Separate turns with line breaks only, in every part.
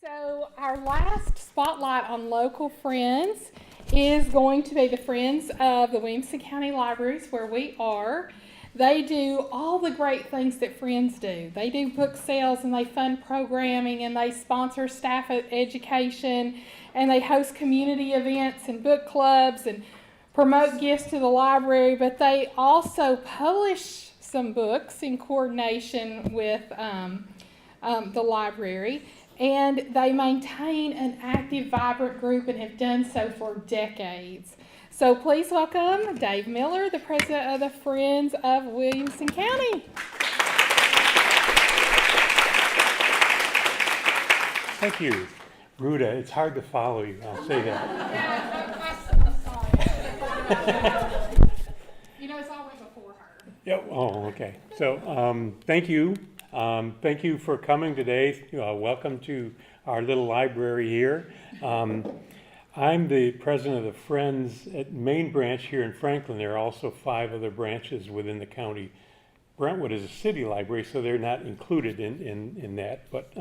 So our last spotlight on local friends is going to be the Friends of the Williamson County Libraries, where we are. They do all the great things that friends do. They do book sales and they fund programming and they sponsor staff education and they host community events and book clubs and promote gifts to the library, but they also publish some books in coordination with the library. And they maintain an active, vibrant group and have done so for decades. So please welcome Dave Miller, the president of the Friends of Williamson County.
Thank you, Ruda. It's hard to follow you. I'll say that.
It's always before her.
Yeah. Oh, okay. So, thank you. Thank you for coming today. Welcome to our little library here. I'm the president of the Friends at Main Branch here in Franklin. There are also 5 other branches within the county. Brentwood is a city library, so they're not included in that. But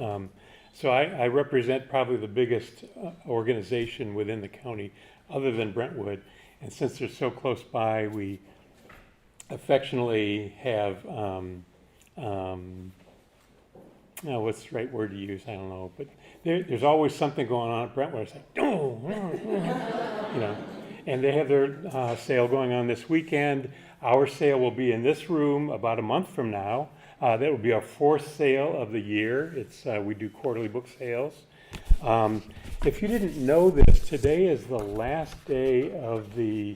so I represent probably the biggest organization within the county other than Brentwood. And since they're so close by, we affectionately have what's the right word to use? I don't know, but there's always something going on at Brentwood. It's like, and they have their sale going on this weekend. Our sale will be in this room about a month from now. That will be our 4th sale of the year. We do quarterly book sales. If you didn't know this, today is the last day of the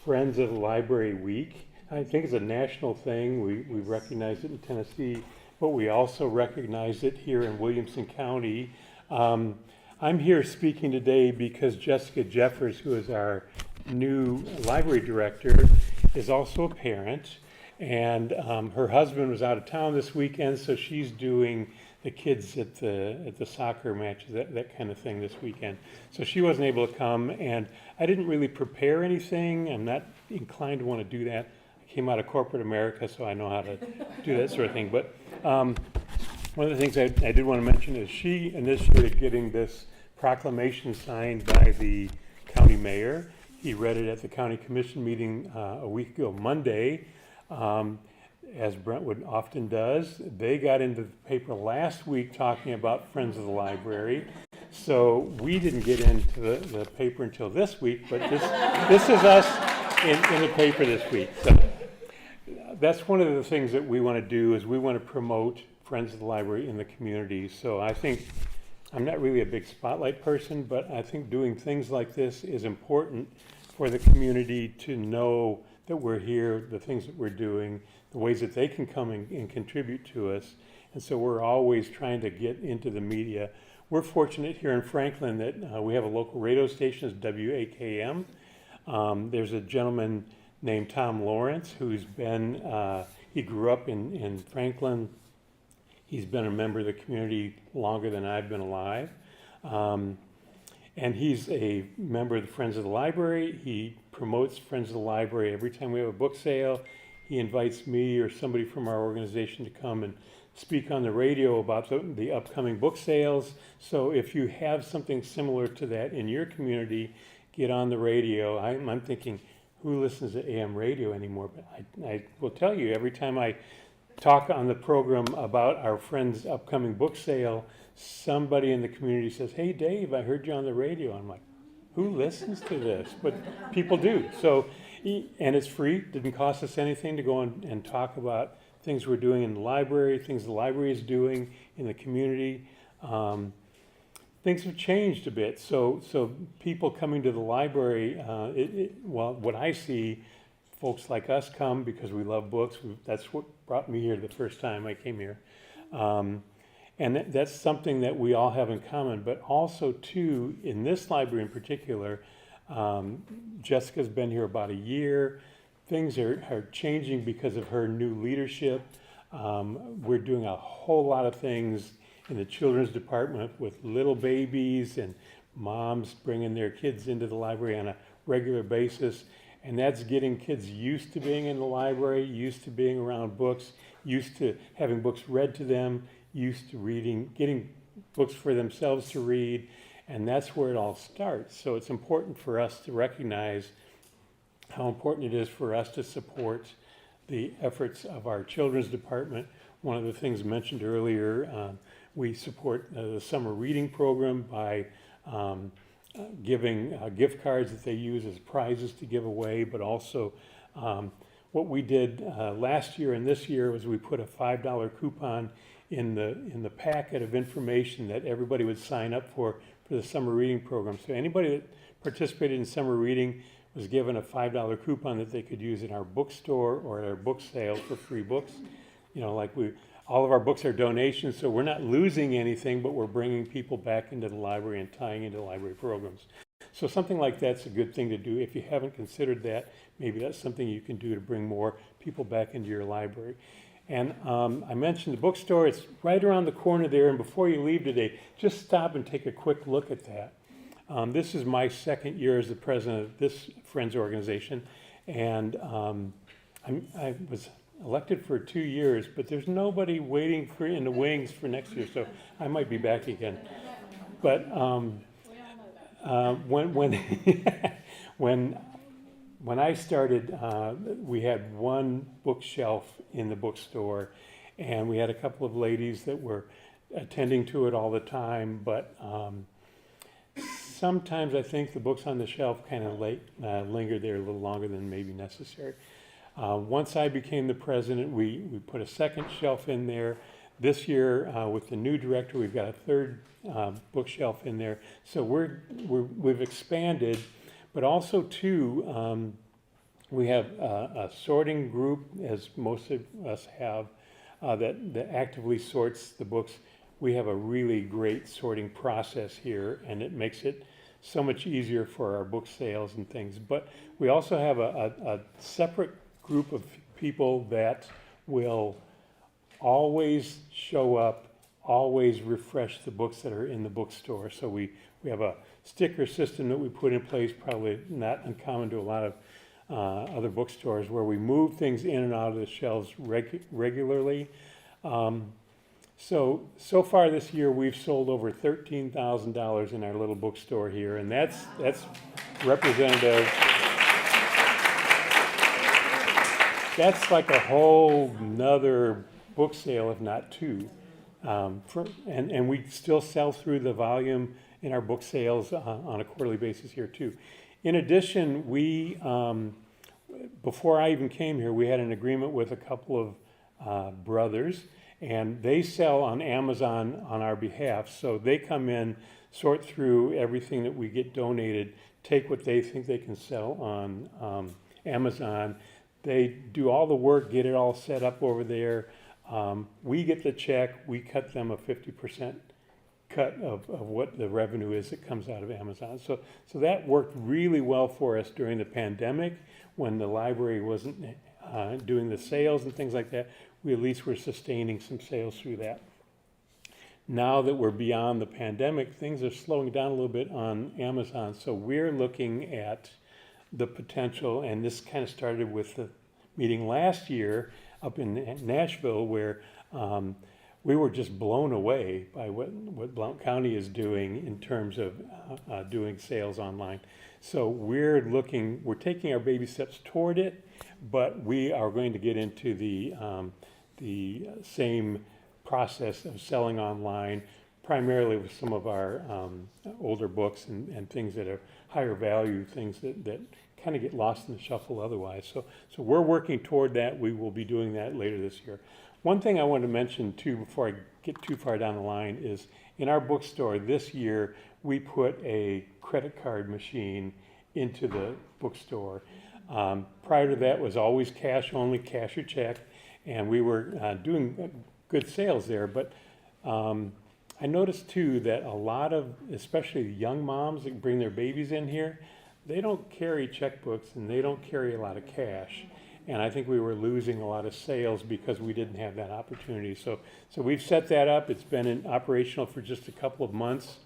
Friends of the Library Week. I think it's a national thing. We recognize it in Tennessee, but we also recognize it here in Williamson County. I'm here speaking today because Jessica Jeffers, who is our new library director, is also a parent, and her husband was out of town this weekend, so she's doing the kids at the soccer matches, that kind of thing this weekend. So she wasn't able to come, and I didn't really prepare anything. I'm not inclined to want to do that. Came out of corporate America, so I know how to do that sort of thing. But one of the things I did want to mention is she initiated getting this proclamation signed by the county mayor. He read it at the county commission meeting a week ago, Monday, as Brentwood often does. They got into the paper last week talking about Friends of the Library. So we didn't get into the paper until this week, but this is us in the paper this week. So that's one of the things that we want to do, is we want to promote Friends of the Library in the community. So I think, I'm not really a big spotlight person, but I think doing things like this is important for the community to know that we're here, the things that we're doing, the ways that they can come and contribute to us. And so we're always trying to get into the media. We're fortunate here in Franklin that we have a local radio station, it's WAKM. There's a gentleman named Tom Lawrence who's been, he grew up in Franklin. He's been a member of the community longer than I've been alive. And he's a member of the Friends of the Library. He promotes Friends of the Library every time we have a book sale. He invites me or somebody from our organization to come and speak on the radio about the upcoming book sales. So if you have something similar to that in your community, get on the radio. I'm thinking, who listens to AM radio anymore? But I will tell you, every time I talk on the program about our friend's upcoming book sale, somebody in the community says, "Hey Dave, I heard you on the radio." I'm like, who listens to this? But people do. So, and it's free. Didn't cost us anything to go and talk about things we're doing in the library, things the library is doing in the community. Things have changed a bit. So people coming to the library, well, what I see, folks like us come because we love books. That's what brought me here the first time I came here. And that's something that we all have in common. But also, too, in this library in particular, Jessica's been here about a year. Things are changing because of her new leadership. We're doing a whole lot of things in the children's department with little babies and moms bringing their kids into the library on a regular basis. And that's getting kids used to being in the library, used to being around books, used to having books read to them, used to reading, getting books for themselves to read, and that's where it all starts. So it's important for us to recognize how important it is for us to support the efforts of our children's department. One of the things mentioned earlier, we support the summer reading program by giving gift cards that they use as prizes to give away, but also what we did last year and this year was we put a $5 coupon in the packet of information that everybody would sign up for the summer reading program. So anybody that participated in summer reading was given a $5 coupon that they could use in our bookstore or at our book sale for free books. You know, like all of our books are donations, so we're not losing anything, but we're bringing people back into the library and tying into library programs. So something like that's a good thing to do. If you haven't considered that, maybe that's something you can do to bring more people back into your library. And I mentioned the bookstore. It's right around the corner there, and before you leave today, just stop and take a quick look at that. This is my second year as the president of this Friends organization, and I was elected for 2 years, but there's nobody waiting in the wings for next year, so I might be back again. But when I started, we had one bookshelf in the bookstore, and we had a couple of ladies that were attending to it all the time, but sometimes I think the books on the shelf kind of lingered there a little longer than maybe necessary. Once I became the president, we put a second shelf in there. This year, with the new director, we've got a third bookshelf in there. So we've expanded, but also too, we have a sorting group, as most of us have, that actively sorts the books. We have a really great sorting process here, and it makes it so much easier for our book sales and things. But we also have a separate group of people that will always show up, always refresh the books that are in the bookstore. So we have a sticker system that we put in place, probably not uncommon to a lot of other bookstores, where we move things in and out of the shelves regularly. So far this year, we've sold over $13,000 in our little bookstore here, and that's representative. That's like a whole nother book sale, if not two. And we still sell through the volume in our book sales on a quarterly basis here too. In addition, we, before I even came here, we had an agreement with a couple of brothers, and they sell on Amazon on our behalf. So they come in, sort through everything that we get donated, take what they think they can sell on Amazon. They do all the work, get it all set up over there. We get the check, we cut them a 50% cut of what the revenue is that comes out of Amazon. So that worked really well for us during the pandemic when the library wasn't doing the sales and things like that. We at least were sustaining some sales through that. Now that we're beyond the pandemic, things are slowing down a little bit on Amazon. So we're looking at the potential, and this kind of started with the meeting last year up in Nashville, where we were just blown away by what Blount County is doing in terms of doing sales online. So we're taking our baby steps toward it, but we are going to get into the same process of selling online, primarily with some of our older books and things that are higher value, things that kind of get lost in the shuffle otherwise. So we're working toward that. We will be doing that later this year. One thing I wanted to mention too, before I get too far down the line, is in our bookstore this year, we put a credit card machine into the bookstore. Prior to that was always cash only, cash or check, and we were doing good sales there. But I noticed too that a lot of, especially young moms that bring their babies in here, they don't carry checkbooks and they don't carry a lot of cash. And I think we were losing a lot of sales because we didn't have that opportunity. So we've set that up. It's been operational for just a couple of months.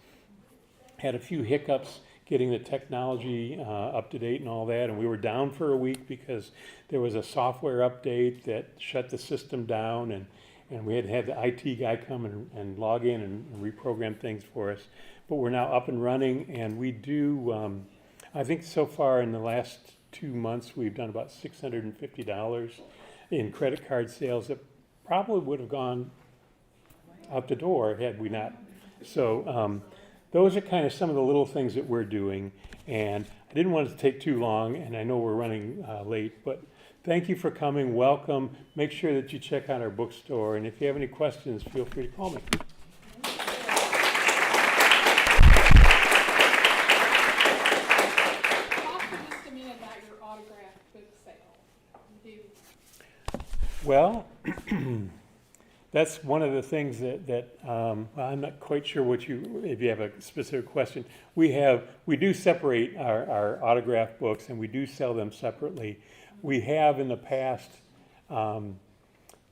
Had a few hiccups getting the technology up to date and all that. And we were down for a week because there was a software update that shut the system down. and we had to have the IT guy come and log in and reprogram things for us. But we're now up and running, and we do, I think so far in the last 2 months, we've done about $650 in credit card sales that probably would have gone out the door had we not. So those are kind of some of the little things that we're doing, and I didn't want it to take too long, and I know we're running late, but thank you for coming. Welcome. Make sure that you check out our bookstore, and if you have any questions, feel free to call me. Well, that's one of the things that well, I'm not quite sure if you have a specific question. We do separate our autograph books, and we do sell them separately. We have in the past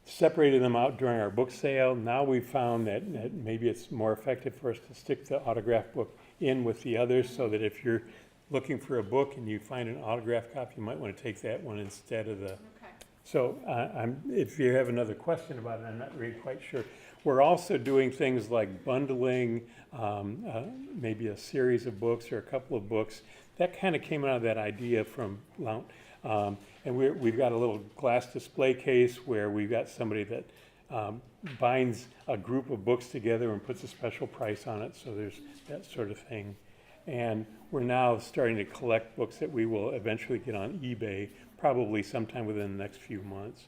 separated them out during our book sale. Now we've found that maybe it's more effective for us to stick the autograph book in with the others, so that if you're looking for a book and you find an autograph copy, you might want to take that one instead of the... Okay. So if you have another question about it, I'm not really quite sure. We're also doing things like bundling maybe a series of books or a couple of books. That kind of came out of that idea from Lount. And we've got a little glass display case where we've got somebody that binds a group of books together and puts a special price on it. So there's that sort of thing. And we're now starting to collect books that we will eventually get on eBay, probably sometime within the next few months.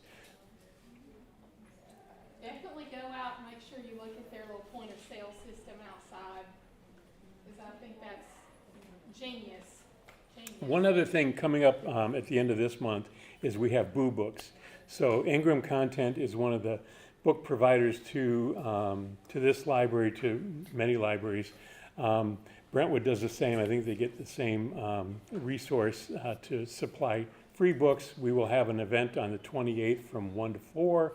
Definitely go out and make sure you look at their little point of sale system outside, because I think that's genius.
One other thing coming up at the end of this month is we have Boo Books. So Ingram Content is one of the book providers to this library, to many libraries. Brentwood does the same. I think they get the same resource to supply free books. We will have an event on the 28th from 1 to 4.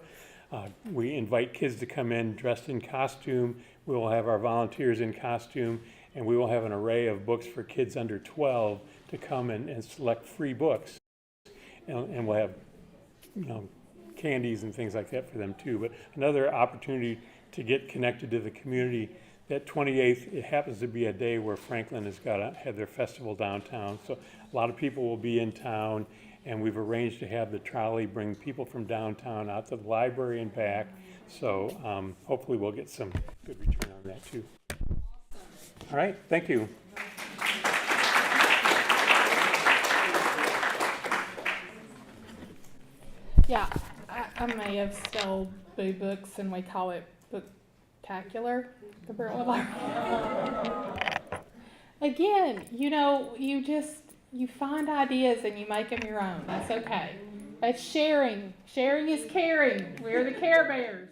We invite kids to come in dressed in costume. We will have our volunteers in costume, and we will have an array of books for kids under 12 to come and select free books. And we'll have, candies and things like that for them too. But another opportunity to get connected to the community. That 28th, it happens to be a day where Franklin has had their festival downtown. So a lot of people will be in town, and we've arranged to have the trolley bring people from downtown out to the library and back. So hopefully we'll get some good return on that too. All right, thank you.
Yeah, I may have spelled Boo Books, and we call it Booktacular, the Brentwood Library. Again, you find ideas and you make them your own. That's okay. That's sharing. Sharing is caring. We're the Care Bears.